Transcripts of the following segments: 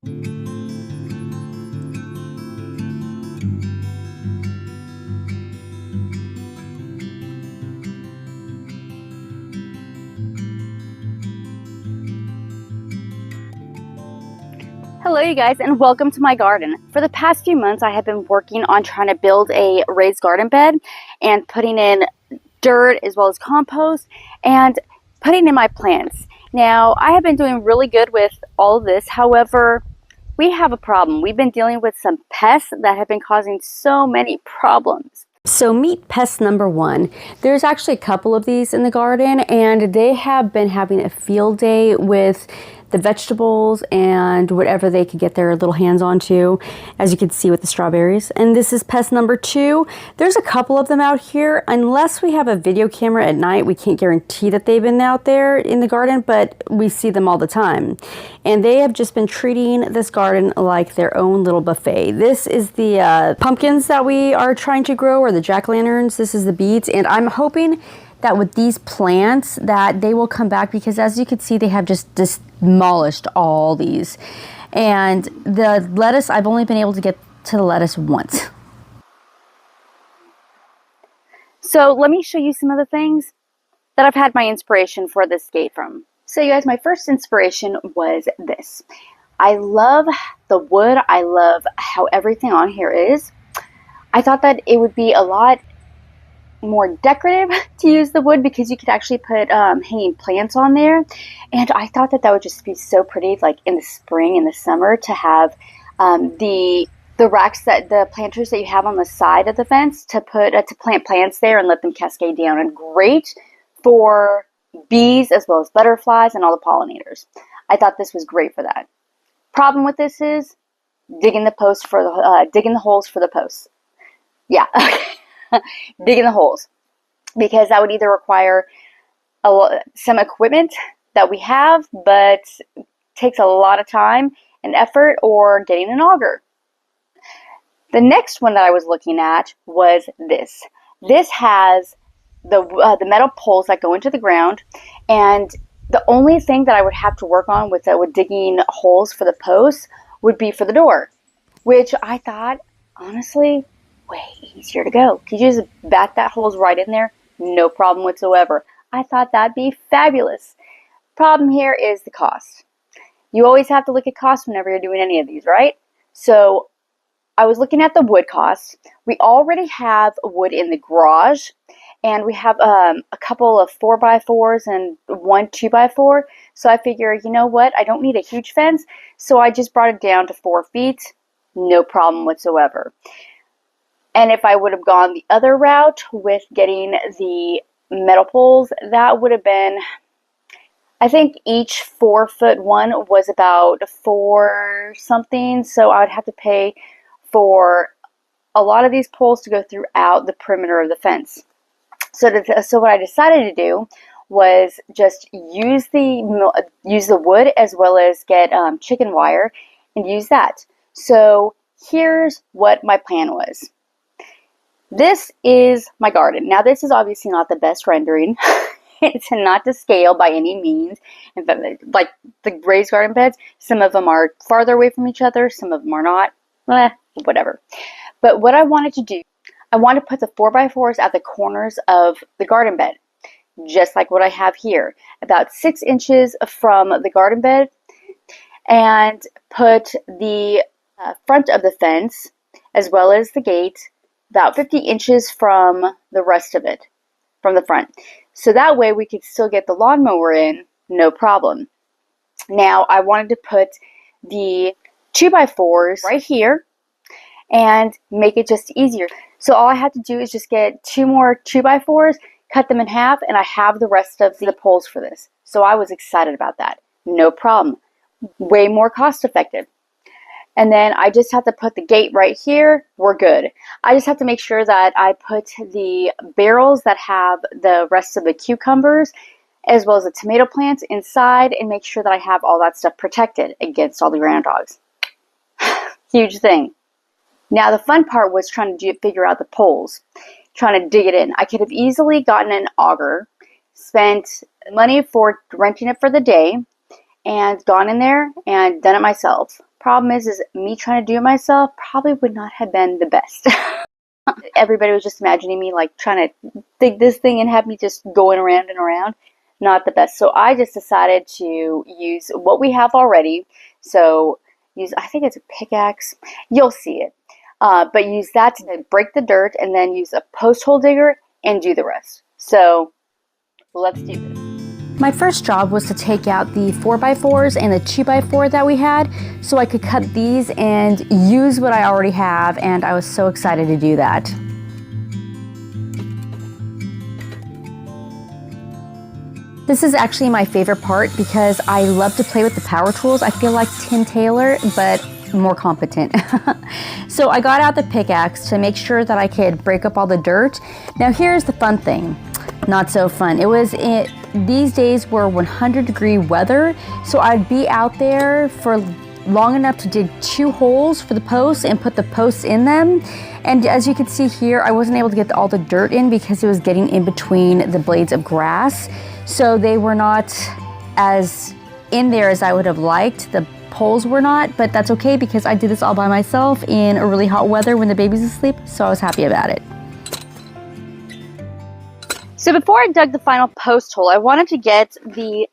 Hello you guys, and welcome to my garden. For the past few months I have been working on trying to build a raised garden bed and putting in dirt as well as compost and putting in my plants. Now I have been doing really good with all of this. However, we have a problem. We've been dealing with some pests that have been causing so many problems. So meet pest number one. There's actually a couple of these in the garden, and they have been having a field day with the vegetables and whatever they could get their little hands onto, as you can see with the strawberries. And this is pest number two. There's a couple of them out here. Unless we have a video camera at night, we can't guarantee that they've been out there in the garden, but we see them all the time. And they have just been treating this garden like their own little buffet. This is the pumpkins that we are trying to grow, or the jack-o'-lanterns. This is the beets, and I'm hoping that with these plants that they will come back, because as you can see, they have just demolished all these. And the lettuce, I've only been able to get to the lettuce once. So let me show you some of the things that I've had my inspiration for this gate from. So you guys, my first inspiration was this. I love the wood. I love how everything on here is. I thought that it would be a lot more decorative to use the wood, because you could actually put hanging plants on there, and I thought that that would just be so pretty, like in the spring and the summer, to have the racks, that the planters that you have on the side of the fence, to put to plant plants there and let them cascade down, and great for bees as well as butterflies and all the pollinators. I thought this was great for that. Problem with this is digging the holes for the posts. Yeah. Digging the holes, because that would either require some equipment that we have, but takes a lot of time and effort, or getting an auger. The next one that I was looking at was this. This has the metal poles that go into the ground, and the only thing that I would have to work on with digging holes for the posts would be for the door, which I thought, honestly, way easier to go. You just bat that holes right in there, no problem whatsoever. I thought that'd be fabulous. Problem here is the cost. You always have to look at cost whenever you're doing any of these, right? So I was looking at the wood costs. We already have wood in the garage, and we have a couple of 4x4s and one 2x4. So I figure, you know what? I don't need a huge fence, so I just brought it down to 4 feet. No problem whatsoever. And if I would have gone the other route with getting the metal poles, that would have been, I think each 4-foot one was about $4 something. So I would have to pay for a lot of these poles to go throughout the perimeter of the fence. So what I decided to do was just use the wood, as well as get chicken wire and use that. So here's what my plan was. This is my garden. Now, this is obviously not the best rendering. It's not to scale by any means. In fact, like the raised garden beds, some of them are farther away from each other, some of them are not. Whatever. But what I wanted to do, I wanted to put the 4x4s at the corners of the garden bed, just like what I have here, about 6 inches from the garden bed, and put the front of the fence, as well as the gate, about 50 inches from the rest of it, from the front. So that way we could still get the lawnmower in, no problem. Now I wanted to put the 2x4s right here and make it just easier. So all I had to do is just get 2 more 2x4s, cut them in half, and I have the rest of the poles for this. So I was excited about that. No problem. Way more cost effective. And then I just have to put the gate right here. We're good. I just have to make sure that I put the barrels that have the rest of the cucumbers, as well as the tomato plants, inside, and make sure that I have all that stuff protected against all the groundhogs. Huge thing. Now the fun part was trying to figure out the poles, trying to dig it in. I could have easily gotten an auger, spent money for renting it for the day, and gone in there and done it myself. Problem is me trying to do it myself probably would not have been the best. Everybody was just imagining me like trying to dig this thing and have me just going around and around. Not the best. So I just decided to use what we have already. So use, I think it's a pickaxe. You'll see it. But use that to break the dirt and then use a post hole digger and do the rest. So let's do this. My first job was to take out the 4x4s and the 2x4 that we had so I could cut these and use what I already have, and I was so excited to do that. This is actually my favorite part because I love to play with the power tools. I feel like Tim Taylor, but more competent. So I got out the pickaxe to make sure that I could break up all the dirt. Now here's the fun thing. Not so fun. These days were 100-degree weather, so I'd be out there for long enough to dig 2 holes for the posts and put the posts in them. And as you can see here, I wasn't able to get all the dirt in because it was getting in between the blades of grass. So they were not as in there as I would have liked. The poles were not, but that's okay because I did this all by myself in a really hot weather when the baby's asleep, so I was happy about it. So before I dug the final post hole, I wanted to get the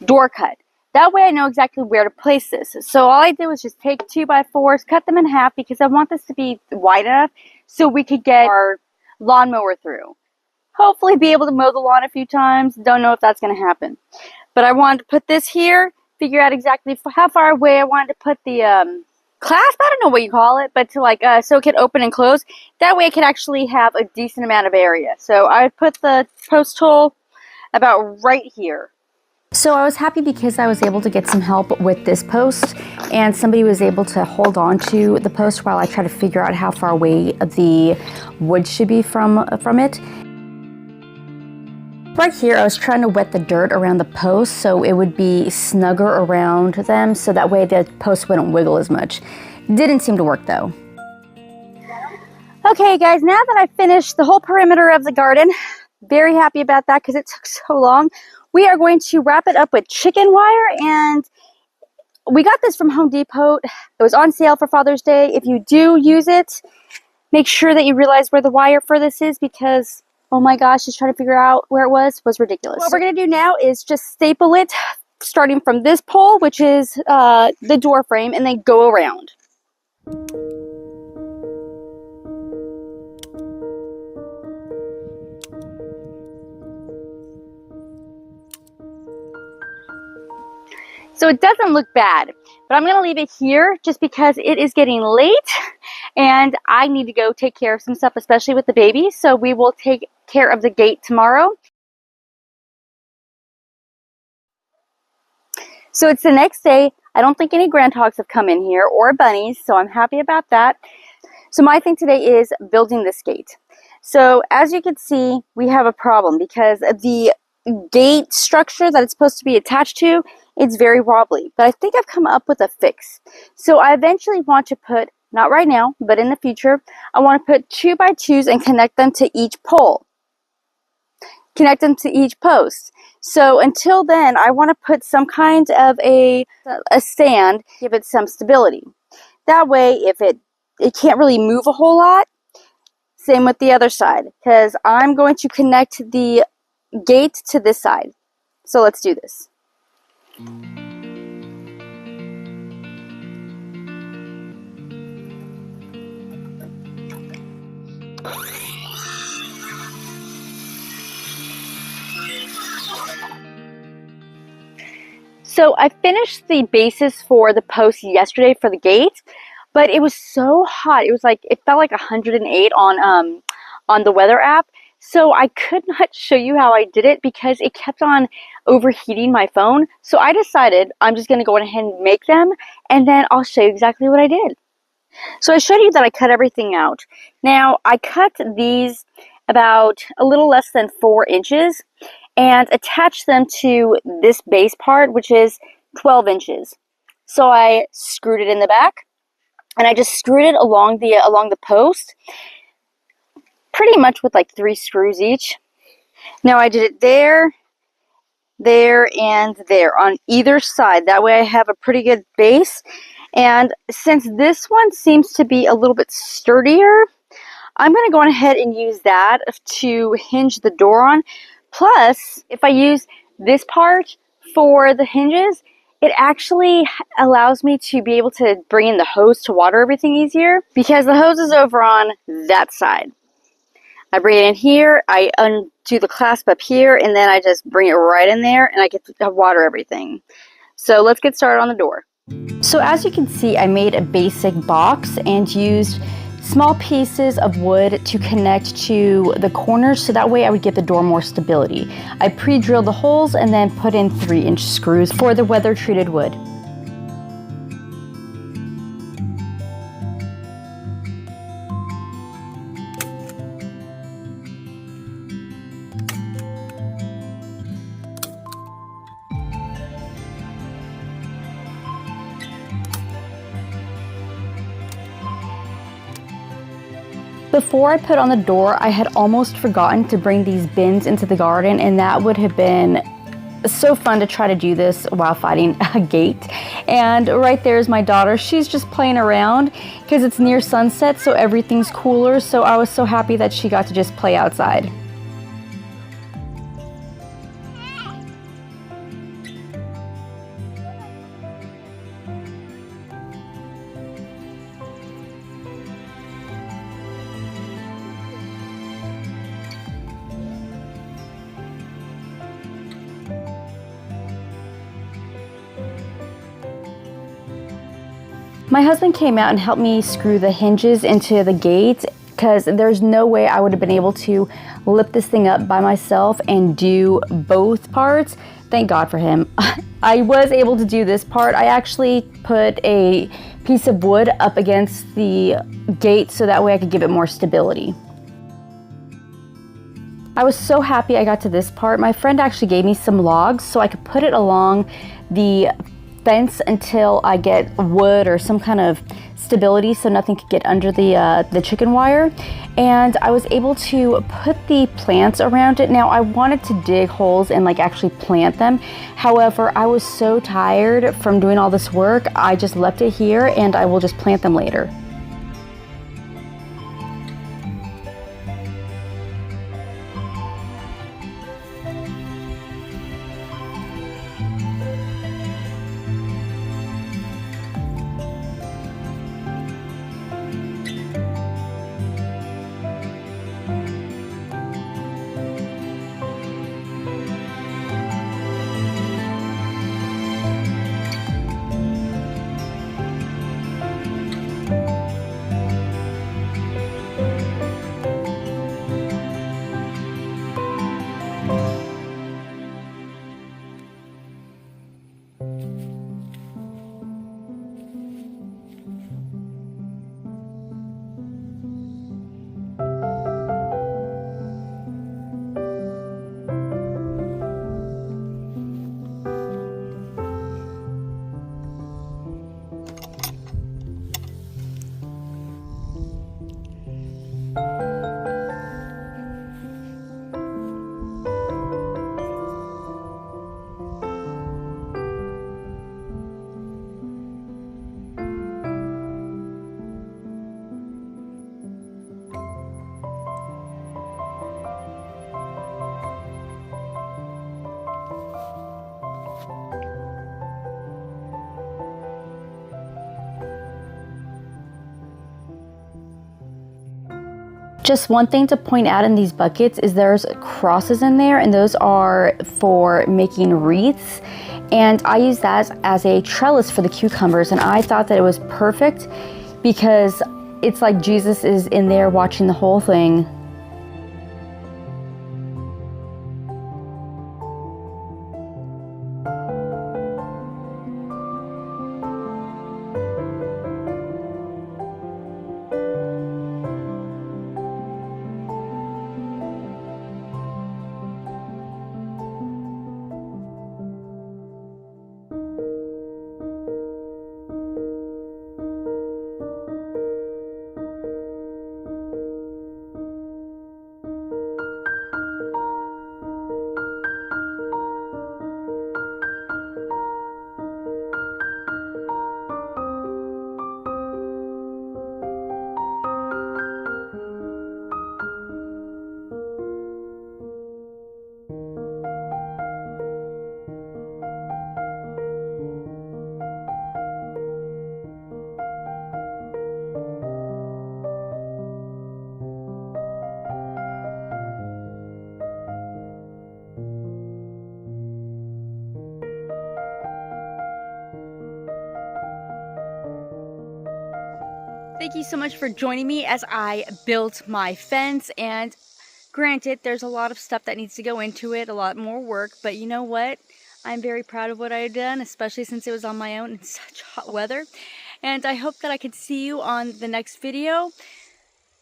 door cut. That way I know exactly where to place this. So all I did was just take 2x4s, cut them in half because I want this to be wide enough so we could get our lawnmower through. Hopefully be able to mow the lawn a few times. Don't know if that's going to happen. But I wanted to put this here, figure out exactly how far away I wanted to put the clasp, I don't know what you call it, but to like so it could open and close. That way it could actually have a decent amount of area. So I would put the post hole about right here. So I was happy because I was able to get some help with this post, and somebody was able to hold on to the post while I try to figure out how far away the wood should be from it. Right here, I was trying to wet the dirt around the posts so it would be snugger around them so that way the post wouldn't wiggle as much. Didn't seem to work though. Okay guys, now that I've finished the whole perimeter of the garden, very happy about that because it took so long. We are going to wrap it up with chicken wire, and we got this from Home Depot. It was on sale for Father's Day. If you do use it, make sure that you realize where the wire for this is because oh my gosh, just trying to figure out where it was ridiculous. What we're going to do now is just staple it starting from this pole, which is the door frame, and then go around. So it doesn't look bad, but I'm going to leave it here just because it is getting late and I need to go take care of some stuff, especially with the baby. So we will take care of the gate tomorrow. So it's the next day. I don't think any groundhogs have come in here or bunnies, so I'm happy about that. So my thing today is building this gate. So as you can see, we have a problem because the gate structure that it's supposed to be attached to, it's very wobbly, but I think I've come up with a fix. So I eventually want to put, not right now, but in the future, I want to put 2x2s and connect them to each pole. Connect them to each post. So until then, I want to put some kind of a stand, give it some stability. That way, if it can't really move a whole lot, same with the other side, because I'm going to connect the gate to this side. So let's do this. So I finished the bases for the post yesterday for the gate, but it was so hot. It was like, it felt like 108 on the weather app. So I could not show you how I did it because it kept on overheating my phone. So I decided I'm just going to go ahead and make them, and then I'll show you exactly what I did. So I showed you that I cut everything out. Now I cut these about a little less than 4 inches and attached them to this base part, which is 12 inches. So I screwed it in the back, and I just screwed it along the post, pretty much with like 3 screws each. Now I did it there, there, and there on either side. That way I have a pretty good base. And since this one seems to be a little bit sturdier, I'm going to go ahead and use that to hinge the door on. Plus, if I use this part for the hinges, it actually allows me to be able to bring in the hose to water everything easier, because the hose is over on that side. I bring it in here, I undo the clasp up here, and then I just bring it right in there and I get to water everything. So let's get started on the door. So as you can see, I made a basic box and used small pieces of wood to connect to the corners, so that way I would give the door more stability. I pre-drilled the holes and then put in 3-inch screws for the weather-treated wood. Before I put on the door, I had almost forgotten to bring these bins into the garden, and that would have been so fun to try to do this while fighting a gate. And right there is my daughter. She's just playing around because it's near sunset, so everything's cooler. So I was so happy that she got to just play outside. My husband came out and helped me screw the hinges into the gate, because there's no way I would have been able to lift this thing up by myself and do both parts. Thank God for him. I was able to do this part. I actually put a piece of wood up against the gate so that way I could give it more stability. I was so happy I got to this part. My friend actually gave me some logs so I could put it along the fence until I get wood or some kind of stability so nothing could get under the chicken wire. And I was able to put the plants around it. Now I wanted to dig holes and like actually plant them. However, I was so tired from doing all this work, I just left it here and I will just plant them later. Just one thing to point out in these buckets is there's crosses in there, and those are for making wreaths. And I use that as a trellis for the cucumbers, and I thought that it was perfect because it's like Jesus is in there watching the whole thing. Thank you so much for joining me as I built my fence, and granted, there's a lot of stuff that needs to go into it, a lot more work, but you know what? I'm very proud of what I've done, especially since it was on my own in such hot weather. And I hope that I can see you on the next video.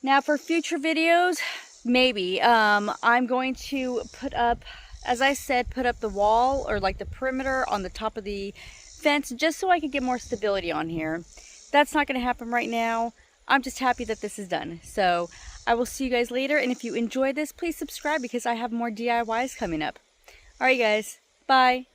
Now for future videos, maybe, I'm going to put up, as I said, put up the wall or like the perimeter on the top of the fence just so I could get more stability on here. That's not going to happen right now. I'm just happy that this is done. So I will see you guys later. And if you enjoyed this, please subscribe because I have more DIYs coming up. All right, guys. Bye.